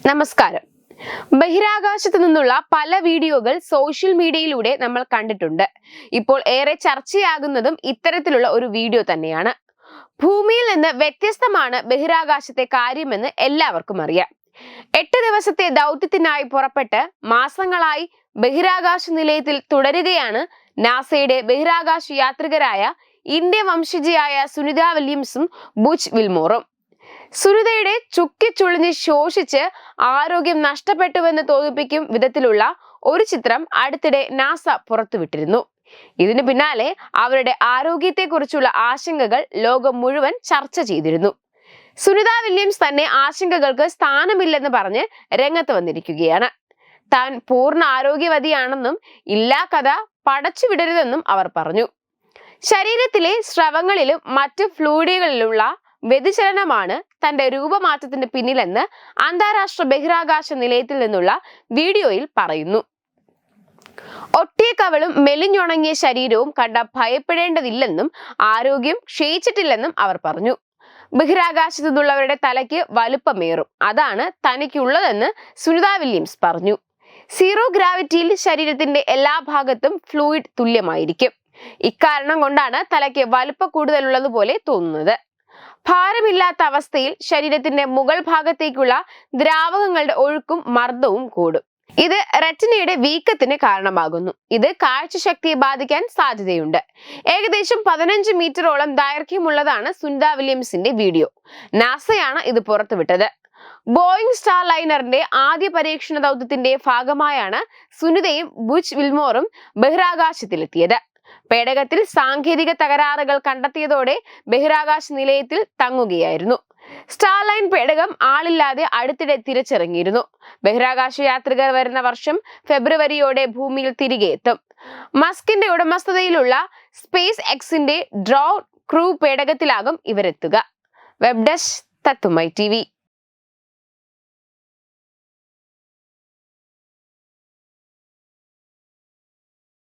നമസ്കാരം. ബഹിരാകാശത്തു നിന്നുള്ള പല വീഡിയോകൾ സോഷ്യൽ മീഡിയയിലൂടെ നമ്മൾ കണ്ടിട്ടുണ്ട്. ഇപ്പോൾ ഏറെ ചർച്ചയാകുന്നതും ഇത്തരത്തിലുള്ള ഒരു വീഡിയോ തന്നെയാണ്. ഭൂമിയിൽ നിന്ന് വ്യത്യസ്തമാണ് ബഹിരാകാശത്തെ കാര്യമെന്ന് എല്ലാവർക്കും അറിയാം. 8 ദിവസത്തെ ദൗത്യത്തിനായി പുറപ്പെട്ട് മാസങ്ങളായി ബഹിരാകാശ നിലയത്തിൽ തുടരുകയാണ് നാസയുടെ ബഹിരാകാശ യാത്രികരായ ഇന്ത്യൻ വംശജയായ സുനിത വില്യംസും ബുച്ച് വിൽമോറും. സുനിതയുടെ ചുക്കിച്ചുളിഞ്ഞ് ശോഷിച്ച് ആരോഗ്യം നഷ്ടപ്പെട്ടുവെന്ന് തോന്നിപ്പിക്കും വിധത്തിലുള്ള ഒരു ചിത്രം അടുത്തിടെ നാസ പുറത്തുവിട്ടിരുന്നു. ഇതിനു പിന്നാലെ അവരുടെ ആരോഗ്യത്തെക്കുറിച്ചുള്ള ആശങ്കകൾ ലോകം മുഴുവൻ ചർച്ച ചെയ്തിരുന്നു. സുനിത വില്യംസ് തന്നെ ആശങ്കകൾക്ക് സ്ഥാനമില്ലെന്ന് പറഞ്ഞ് രംഗത്ത് വന്നിരിക്കുകയാണ്. താൻ പൂർണ്ണ ആരോഗ്യവതിയാണെന്നും ഇല്ലാ കഥ പടച്ചുവിടരുതെന്നും അവർ പറഞ്ഞു. ശരീരത്തിലെ സ്രവങ്ങളിലും മറ്റ് ഫ്ലൂയിഡുകളിലുള്ള വ്യതിചലനമാണ് തന്റെ രൂപമാറ്റത്തിന് പിന്നിലെന്ന് അന്താരാഷ്ട്ര ബഹിരാകാശ നിലയത്തിൽ നിന്നുള്ള വീഡിയോയിൽ പറയുന്നു. ഒട്ടിയ കവളും മെലിഞ്ഞുണങ്ങിയ ശരീരവും കണ്ട ഭയപ്പെടേണ്ടതില്ലെന്നും ആരോഗ്യം ക്ഷയിച്ചിട്ടില്ലെന്നും അവർ പറഞ്ഞു. ബഹിരാകാശത്തു നിന്നുള്ളവരുടെ തലയ്ക്ക് വലുപ്പമേറും, അതാണ് തനിക്കുള്ളതെന്ന് സുനിത വില്യംസ് പറഞ്ഞു. സീറോ ഗ്രാവിറ്റിയിൽ ശരീരത്തിന്റെ എല്ലാ ഭാഗത്തും ഫ്ലൂയിഡ് തുല്യമായിരിക്കും. ഇക്കാരണം കൊണ്ടാണ് തലയ്ക്ക് വലുപ്പ കൂടുതലുള്ളതുപോലെ തോന്നുന്നത്. ഭാരമില്ലാത്ത അവസ്ഥയിൽ ശരീരത്തിന്റെ മുകൾ ഭാഗത്തേക്കുള്ള ദ്രാവകങ്ങളുടെ ഒഴുക്കും മർദ്ദവും കൂടും. ഇത് റെറ്റിനയുടെ വീക്കത്തിന് കാരണമാകുന്നു. ഇത് കാഴ്ചശക്തിയെ ബാധിക്കാൻ സാധ്യതയുണ്ട്. ഏകദേശം 15 മീറ്ററോളം ദൈർഘ്യമുള്ളതാണ് സുനിത വില്യംസിന്റെ വീഡിയോ. നാസയാണ് ഇത് പുറത്തുവിട്ടത്. ബോയിങ് സ്റ്റാർ ലൈനറിന്റെ ആദ്യ പരീക്ഷണ ദൗത്യത്തിന്റെ ഭാഗമായാണ് സുനിതയും ബുച്ച് വിൽമോറും ബഹിരാകാശത്തിലെത്തിയത്. പേടകത്തിൽ സാങ്കേതിക തകരാറുകൾ കണ്ടെത്തിയതോടെ ബഹിരാകാശ നിലയത്തിൽ തങ്ങുകയായിരുന്നു. സ്റ്റാർലൈൻ പേടകം ആളില്ലാതെ അടുത്തിടെ തിരിച്ചിറങ്ങിയിരുന്നു. ബഹിരാകാശ യാത്രികർ വരുന്ന വർഷം ഫെബ്രുവരിയോടെ ഭൂമിയിൽ തിരികെ എത്തും. മസ്കിന്റെ ഉടമസ്ഥതയിലുള്ള സ്പേസ് എക്സിന്റെ ഡ്രോ ക്രൂ പേടകത്തിലാകും ഇവരെത്തുക. വെബ് ഡെസ്ക് തത്തുമൈ TV.